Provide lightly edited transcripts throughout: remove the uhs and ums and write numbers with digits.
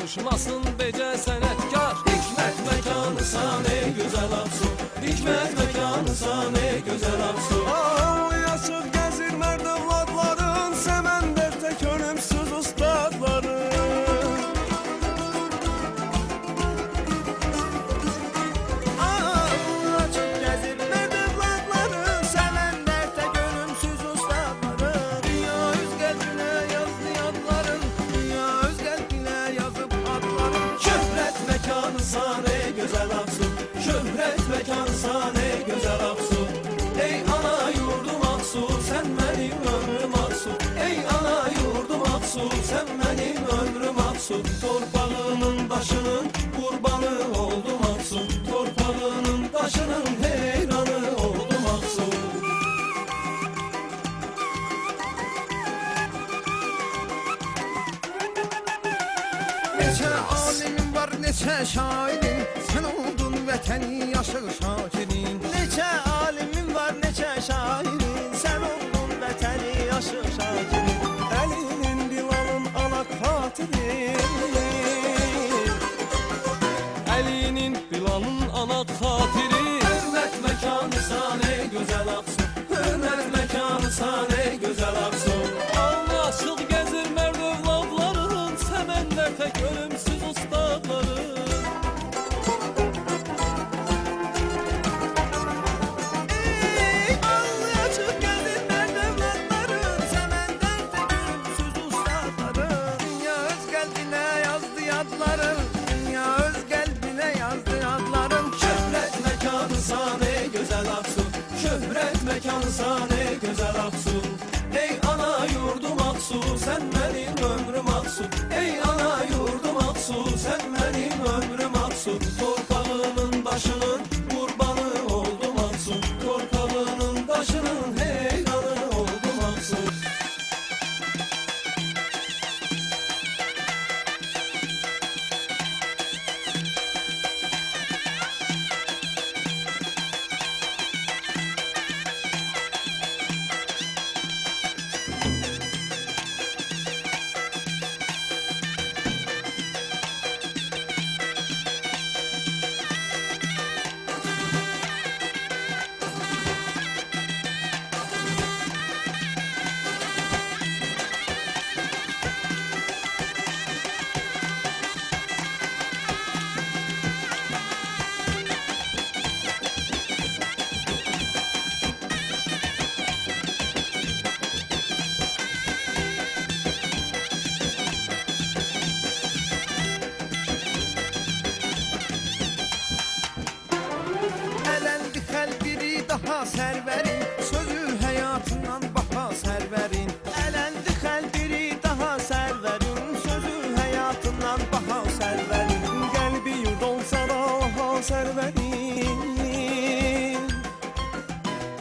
Konuşmasın bece senetkar. Hikmet mekanı sane güzel Aksu. Hikmet mekanı sane güzel Aksu. Yaşıp gezir merdivlatların, semender tek ölümsüz ustadların. Yaşıp gezir merdivlatların, semender tek ölümsüz ustadların. Dünya özgeldine yazdı yadların, dünya özgeldine yazıp adların. Şöhret mekanı sane güzel Aksu. Şöhret mekanı sane güzel Aksu. Ey ana yurdum Aksu, sen benim ömrüm Aksu. Ey ana yurdum Aksu, sen benim ömrüm Aksu. Torpağının taşının kurbanı oldum Aksu. Torpağının taşının heyranı oldum Aksu. Neçə alimin var, neçə şairin, sen oldun vətəni yaşıl şakirin. Neçə alimin var, neçə şairin, sen oldun vətəni yaşıl şakirin. Əlinin dilanın ana xatirin. Əlinin Bilal'ın ana xatiri. Hürmet mekanı sane güzel Aksu. Hürmet mekanı sane güzel Aksu. Allah aşık gezir merdivlatların, semender tek ölümsüz ustadların. Açık gelir merdivlatların, semender tek ölümsüz ustadların. Dünya öz qəlbinə yazdı yadların, dünya öz qəlbinə yazdı yadların. Şöhret mekanı sane güzel Aksu. Şöhret mekanı sane güzel Aksu. Ey ana yurdum Aksu, sen benim ömrüm Aksu. Ey ana yurdum Aksu, sen benim ömrüm Aksu. Torpağının başının kurbanı oldum Aksu. Torpağının taşının heyranı oldum Aksu. Ələndi xəlbiri daha sərvərin, sözü həyatından baha sərvərin. Ələndi xəlbiri daha sərvərin, sözü həyatından baha sərvərin. Qəlbi yurd olsa da ha sərvərin.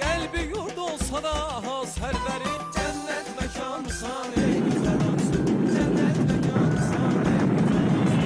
Kalbi yurd olsa da ha serveri. Cennet mekanı sane güzel Aksu. Cennet mekanı sane güzel Aksu.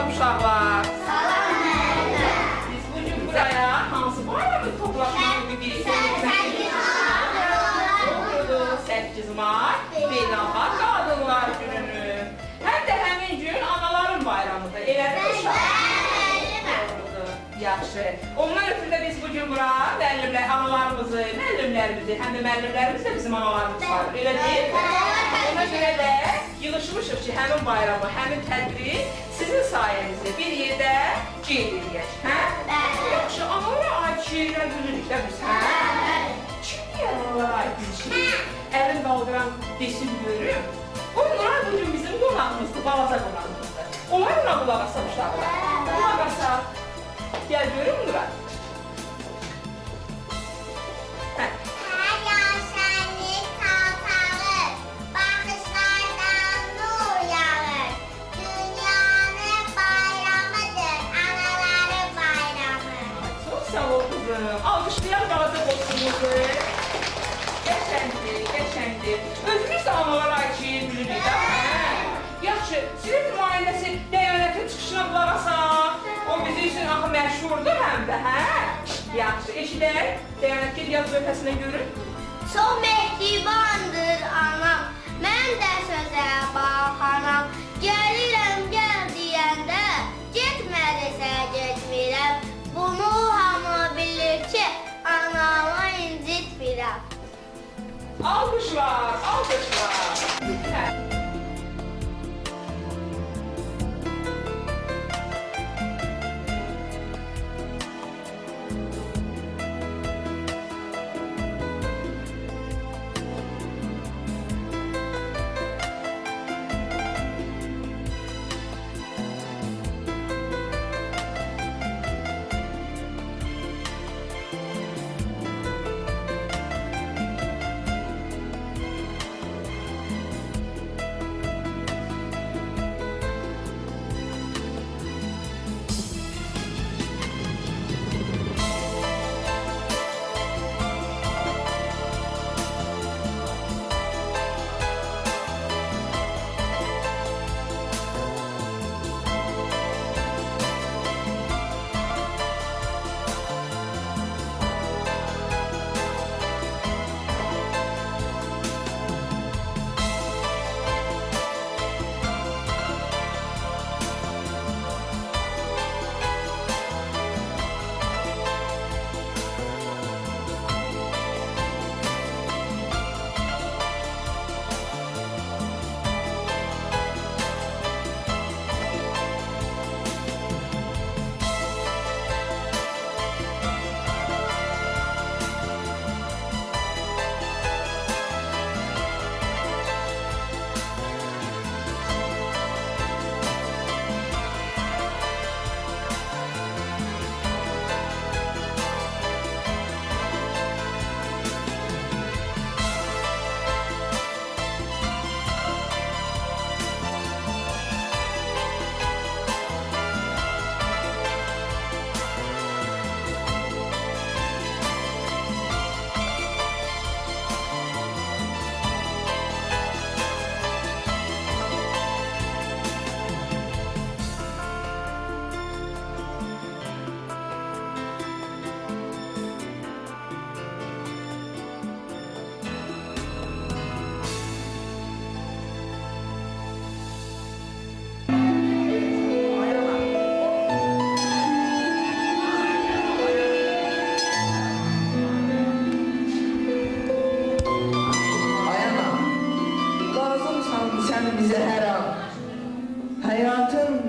salam uşaqlar. Salam müəllimə. Biz bugün buraya hansı bayramı toplaşmaq bir Doğrudur, 8 Mart Beynəlxalq Qadınlar Gününü. Həm də həmin gün anaların bayramıdır. Elədir uşaqlar? Doğrudur. Yaxşı. Ondan ötürü də biz bugün bura müəllimlər, analarımızı, müəllimlərimizi, həm də müəllimlərimiz də bizim analarımız var. Elə deyil mi? Ona görə də yığışmışıq ki, həmin bayramı, həmin tədbiri sizin sayənizdə bir yerdə qeyd edək. Hə? Yaxşı, analara aid şeirlər bilirik də biz, hə? Kim deyər analara aid bir şeir? Əlin qaldıran desin görüm. O Nuray bugün bizim qonağımızdır, balaca qonağımızdır. Onlarla qulaq asaq uşaqlar. Qulaq asaq. Gəl görüm Nuray. Hə. Hər yaşanır qalxalır, baxışlardan nur yağır. Dünyanın bayramıdır, anaların bayramı. Çox sağ ol kızım. Alqışlayaq balaca dostumuzu. Qəşəngdir, qəşəngdir. Özümüz də analara aid şeir bilirik də. Yaxşı, sizin nümayəndəsi Dəyanətin çıxışına qulaq asaq. O bizim üçün axı məşhurdur həm də, hə? Yaxşı, eşidək. Dəyanət gel yaz bölgəsinə görün. Çox mehribandır anam, mən də sözə baxanam. Gəlirəm gəl deyəndə, getmədisə getmirəm. Bunu hamı bilir ki, anamı incitmirəm. Alqışlar, alqışlar. Hə.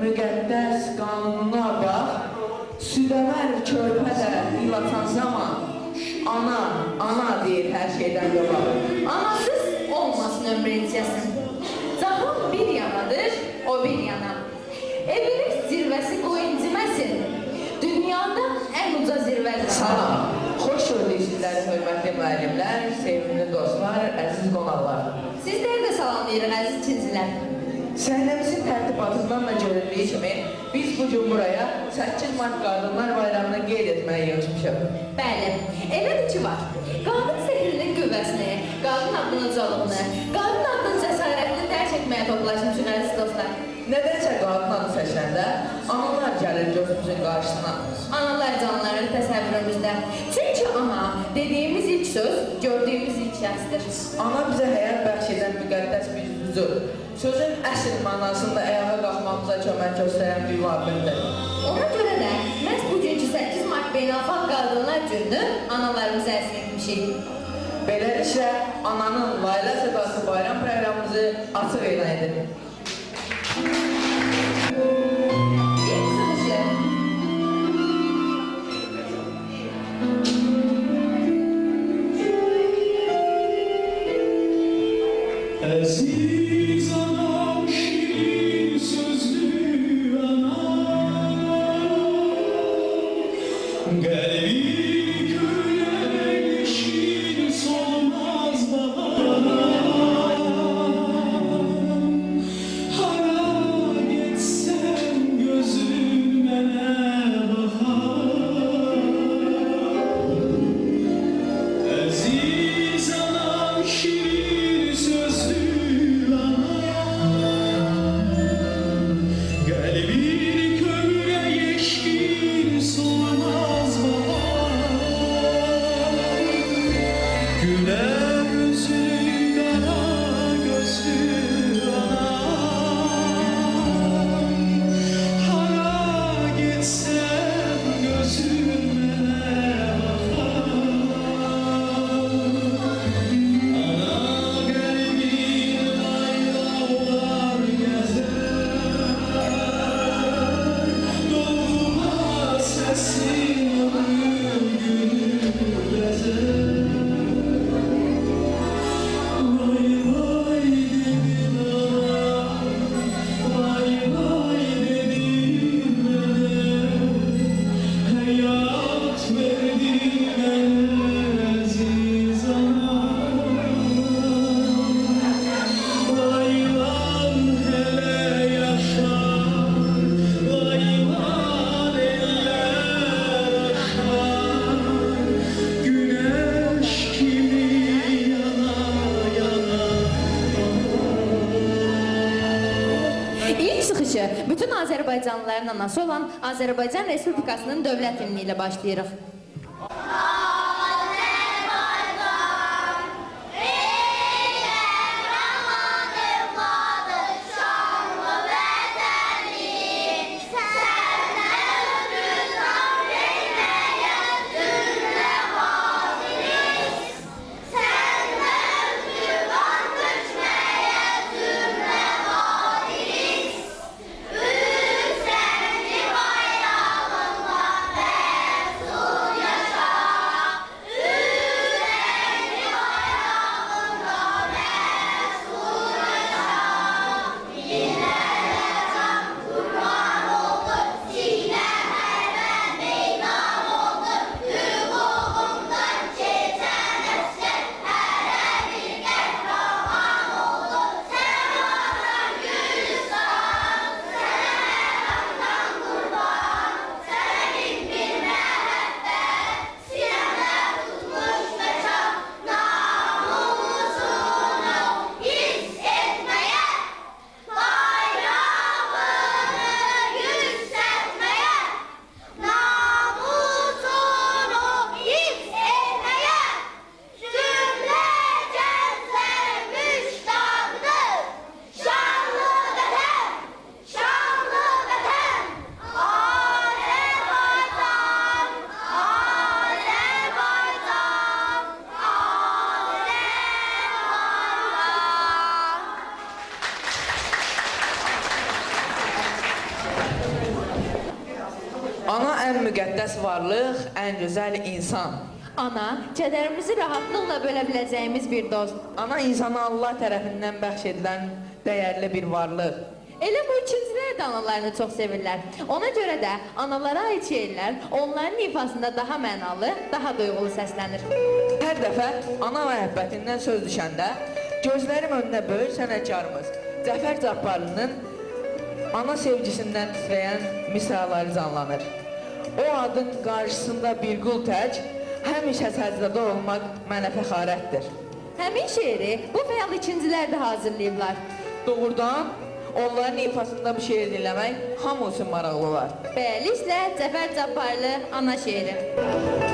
müqəddəs qanununa bax, südəmər körpə də ilatan zaman, ana, ana deyir hər şeydən qabaq. Anasız olmasın ömrün içəsin. Zaman bir yanadır, o bir yana. Everest zirvəsi qoy inciməsin. Dünyada ən uca zirvədir. Salam, xoş gördük sizləri hörmətli müəllimlər, sevimli dostlar, əziz qonaqlar. Sizləri də salamlayırıq, əziz çincilər. Səhnəmizin tərtibatından da görüldüyü kimi, biz bugün buraya 8 Mart Qadınlar Bayramını qeyd etməyə yığışmışıq. Bəli, elədir ki var. Qadın sehrinin qüvvəsini, qadın adının ucalığını, qadın adının cəsarətini dərk etməyə toplaşmışıq, əziz dostlar. Nədənsə qadın adı birləşəndə analar gəlir gözümüzün qarşısına. Analar canları təsəvvürümüzdə. Çünki ana dediyimiz ilk söz, gördüyümüz ilk şəxsdir. Ana bizə həyat bəxş edən müqəddəs bir hüzur. Sözün əsl mənasında ayağa qalxmamıza kömək göstərən bir vabirdir. Ona görə də məhz bugünkü 8 Mart Beynəlxalq Qadınlar Gününü analarımıza əsr etmişik. Beləliklə, ananın Layla Sədası bayram proqramımızı açıq elan edir. İlk çıxışı. Aziz anam, şirin sözlü anam, kalbi köle yeşil solmaz baharım. Hara gitsem gözüm mene bakar. Aziz anam, şirin sözlü kalbin kömüre yeşil solmaz bahar. Güler yüzlü kara gözlü anam, hara gitsem gözüme bakar. Ana kalbin laylalar gezer, doğma sesin ömrüm günü bezer. Vay vay dedin anam, vay vay dedin bana, hayat verdin bana aziz anam. Vayvan hele yaşar, vayvan eller aşar, güneş gibi yana yana. İlk çıxışı bütün Azərbaycanlıların anası olan Azərbaycan Respublikasının dövlət himni ilə başlayırıq. Ana ən müqəddəs varlıq, ən gözəl insan. Ana, kədərimizi rahatlıqla bölə biləcəyimiz bir dost. Ana insana Allah tərəfindən bəxş edilən dəyərli bir varlıq. Elə bu ikincilər də analarını çox sevirlər. Ona görə də analara ait şeirlər onların ifasında daha mənalı, daha duyğulu səslənir. Hər dəfə ana məhəbbətindən söz düşəndə gözlərim önündə böyük sənətkarımız Cəfər Cabbarlının ana sevgisindən titrəyən misraları canlanır. O adın qarşısında bir qul tək, həmişə səcdədə olmaq mənə fəxarətdir. Həmin şeiri bu fəal ikincilər də hazırlayıblar. Doğrudan onların ifasında bu şeiri dinləmək hamı üçün maraqlı olar. Beləliklə Cəfər Cabbarlı ana şeiri.